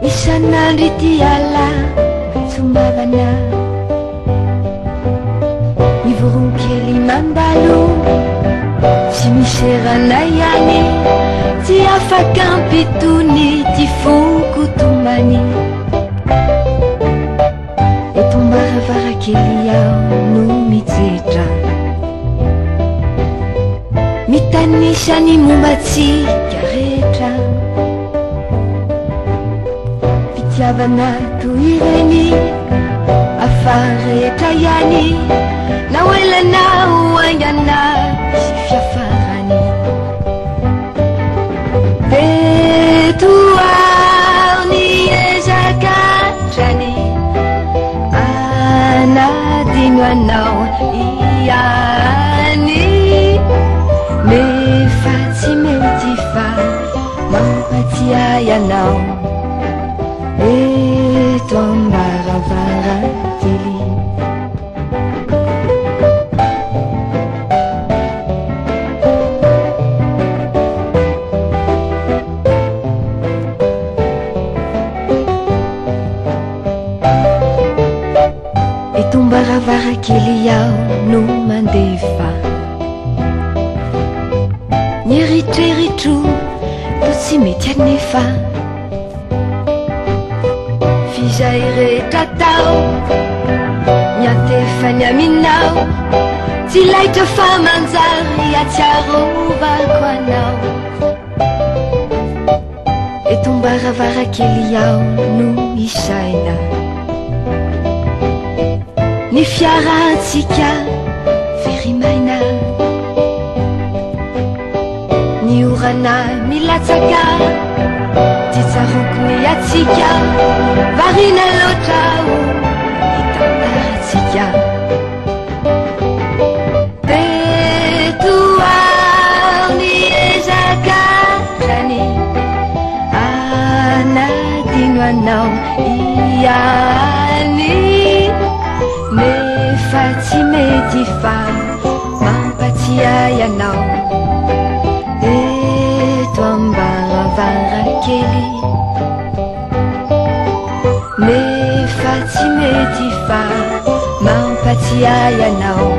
Isan'andro ity ala maitsomavana, ny voronkely mandalo tsy misy rana ihany, tsy afaka ampitony ty foko tomany. Eto mbaravarakely aho no mijetra, mitanisa ny mombatsika rehetra, fitiavana toy ireny afarehetra ihany, na oelana ho aingana sy fiafarany. Veto aho niezakatrany, anadino anao ihany, nefa tsy mety fa mampatsiahy anao eto ambaravarakely. Eto ambaravarakely aho no mandefa, ny eritreritro to tsy mety anefa, fizay rehetra tao ny antefany aminao, tsy laitra fa manjary atsiarovako anao. Eto ambaravarakely aho no isaina, ny fiarantsika very maina, ny orana milatsaka, ty tsaroko ny atsika, varina loatra ho hitantaratsika. Teto aho niezakatrany, anadino anao ihany, nefa tsy mety fa mampatsiahy anao eto ambaravarakely, nefa tsy mety fa mampatsiahy anao.